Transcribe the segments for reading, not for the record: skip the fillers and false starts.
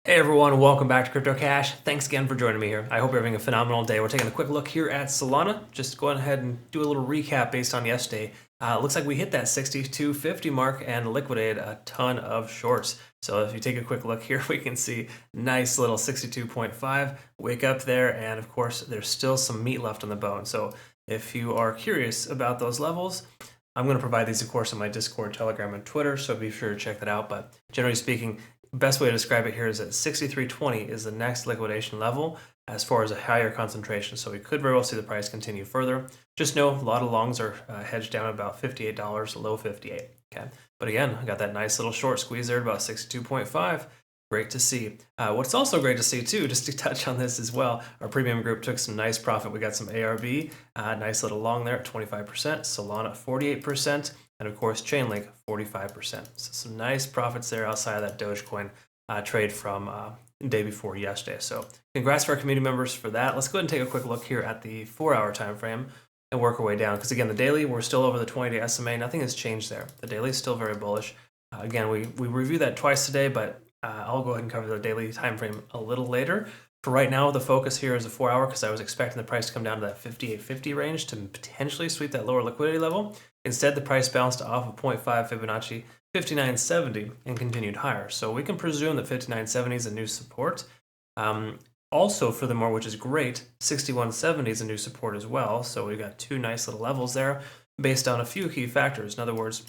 Hey everyone, welcome back to Crypto Cash. Thanks again for joining me here. I hope you're having a phenomenal day. We're taking a quick look here at Solana. Just going ahead and do a little recap based on yesterday. It looks like we hit that 62.50 mark and liquidated a ton of shorts. So if you take a quick look here, we can see nice little 62.5 wake up there, and of course there's still some meat left on the bone. So if you are curious about those levels, I'm going to provide these, of course, on my Discord, Telegram, and Twitter, so be sure to check that out. But generally speaking, best way to describe it here is that 63.20 is the next liquidation level as far as a higher concentration. So we could very well see the price continue further. Just know a lot of longs are hedged down at about $58, low 58. Okay, but again, I got that nice little short squeeze there at about 62.5. Great to see. What's also great to see too, just to touch on this as well, our premium group took some nice profit. We got some ARB, nice little long there at 25%, Solana at 48%, and of course Chainlink 45%. So some nice profits there outside of that Dogecoin trade from day before yesterday. So congrats to our community members for that. Let's go ahead and take a quick look here at the 4-hour time frame and work our way down, because again, the daily, we're still over the 20-day SMA. Nothing has changed there. The daily is still very bullish. Again, we reviewed that twice today, but I'll go ahead and cover the daily time frame a little later. For right now, the focus here is a 4-hour, because I was expecting the price to come down to that 58.50 range to potentially sweep that lower liquidity level. Instead, the price bounced off of 0.5 Fibonacci 59.70 and continued higher. So we can presume that 59.70 is a new support. Also, furthermore, which is great, 61.70 is a new support as well. So we got two nice little levels there based on a few key factors. In other words,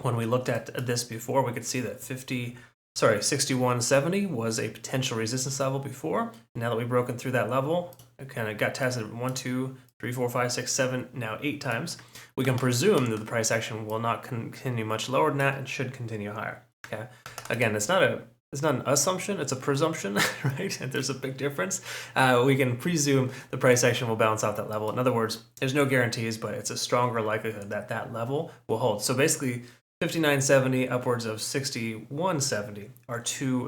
when we looked at this before, we could see that 61.70 was a potential resistance level before. Now that we've broken through that level, it kind of got tested 1, 2, 3, 4, 5, 6, 7, now 8 times. We can presume that the price action will not continue much lower than that and should continue higher. Okay. Again, it's not an assumption, it's a presumption, right? There's a big difference. We can presume the price action will bounce off that level. In other words, there's no guarantees, but it's a stronger likelihood that that level will hold. So basically, 59.70 upwards of 61.70 are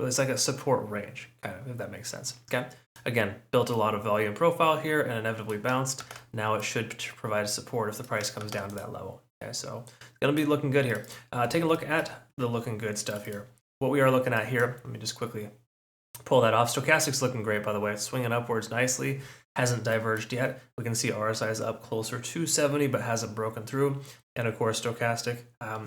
it's like a support range, kind of, if that makes sense. Okay. Again, built a lot of volume profile here and inevitably bounced. Now it should provide support if the price comes down to that level. Okay, so it's going to be looking good here. Take a look at the looking good stuff here. What we are looking at here, let me just quickly pull that off. Stochastic's looking great, by the way. It's swinging upwards nicely. Hasn't diverged yet. We can see RSI is up closer to 70, but hasn't broken through. And of course, stochastic,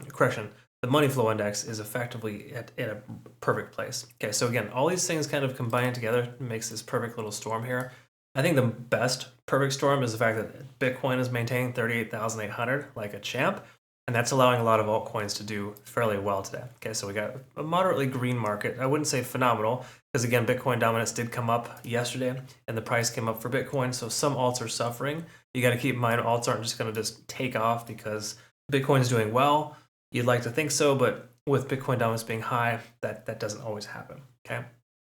correction, the money flow index is effectively at a perfect place. Okay, so again, all these things kind of combine together makes this perfect little storm here. I think the best perfect storm is the fact that Bitcoin is maintaining 38,800 like a champ, and that's allowing a lot of altcoins to do fairly well today. Okay, so we got a moderately green market. I wouldn't say phenomenal, because again, Bitcoin dominance did come up yesterday, and the price came up for Bitcoin, so some alts are suffering. You got to keep in mind, alts aren't just going to just take off because Bitcoin is doing well. You'd like to think so, but with Bitcoin dominance being high, that doesn't always happen. Okay,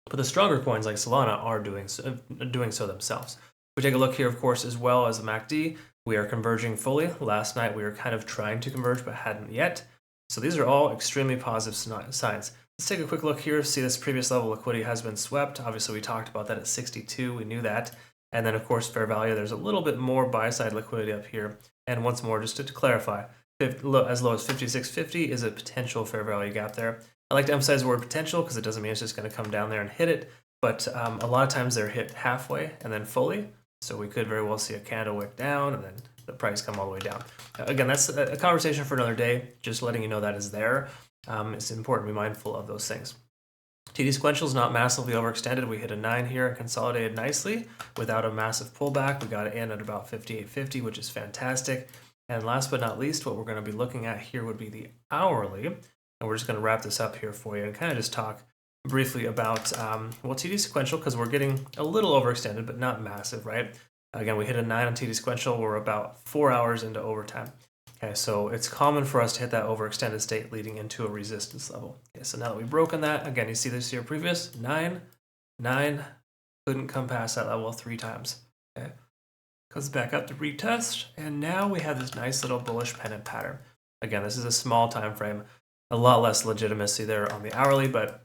but the stronger coins like Solana are doing so themselves. We take a look here, of course, as well as the MACD. We are converging fully. Last night we were kind of trying to converge, but hadn't yet. So these are all extremely positive signs. Let's take a quick look here. See, this previous level of liquidity has been swept. Obviously, we talked about that at 62. We knew that. And then, of course, fair value. There's a little bit more buy-side liquidity up here. And once more, just to clarify, as low as 56.50 is a potential fair value gap there. I like to emphasize the word potential because it doesn't mean it's just going to come down there and hit it. But a lot of times they're hit halfway and then fully. So we could very well see a candle wick down and then the price come all the way down. Again, that's a conversation for another day. Just letting you know that is there. It's important to be mindful of those things. TD sequential is not massively overextended. We hit a 9 here and consolidated nicely without a massive pullback. We got it in at about 58.50, which is fantastic. And last but not least, what we're going to be looking at here would be the hourly. And we're just going to wrap this up here for you and kind of just talk briefly about, TD sequential, because we're getting a little overextended, but not massive, right? Again, we hit a 9 on TD sequential. We're about 4 hours into overtime. Okay, so it's common for us to hit that overextended state leading into a resistance level. Okay, so now that we've broken that, again, you see this here previous, 9, couldn't come past that level 3 times. Okay, comes back up to retest, and now we have this nice little bullish pennant pattern. Again, this is a small time frame, a lot less legitimacy there on the hourly, but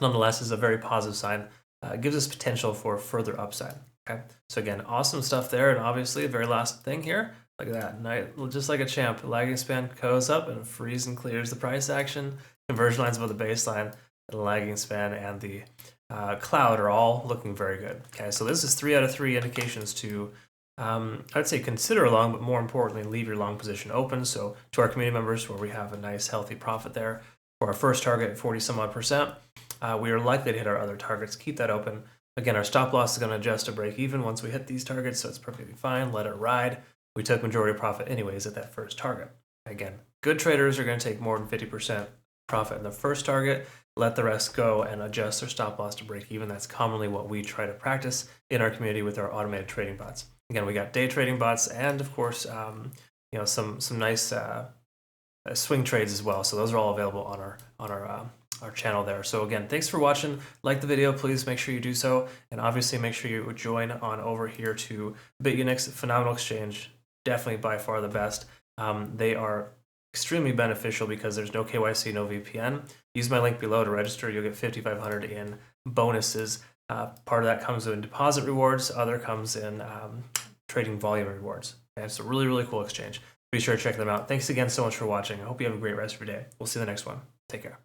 nonetheless is a very positive sign. It gives us potential for further upside. Okay, so again, awesome stuff there, and obviously the very last thing here, look at that, just like a champ, lagging span goes up and frees and clears the price action, conversion lines above the baseline, the lagging span, and the cloud are all looking very good. Okay, so this is 3 out of 3 indications to, I'd say consider long, but more importantly, leave your long position open. So to our community members, where we have a nice healthy profit there for our first target at 40 some odd percent, we are likely to hit our other targets. Keep that open. Again, our stop loss is going to adjust to break even once we hit these targets, so it's perfectly fine. Let it ride. We took majority profit anyways at that first target. Again, good traders are going to take more than 50% profit in the first target, let the rest go, and adjust their stop loss to break even. That's commonly what we try to practice in our community with our automated trading bots. Again, we got day trading bots, and of course, some nice swing trades as well. So those are all available on our channel there. So again, thanks for watching. Like the video, please make sure you do so, and obviously make sure you join on over here to Bitunix. Phenomenal exchange, definitely by far the best. They are extremely beneficial because there's no KYC, no VPN. Use my link below to register. You'll get 5,500 in bonuses. Part of that comes in deposit rewards. Other comes in trading volume rewards. And it's a really, really cool exchange. Be sure to check them out. Thanks again so much for watching. I hope you have a great rest of your day. We'll see you in the next one. Take care.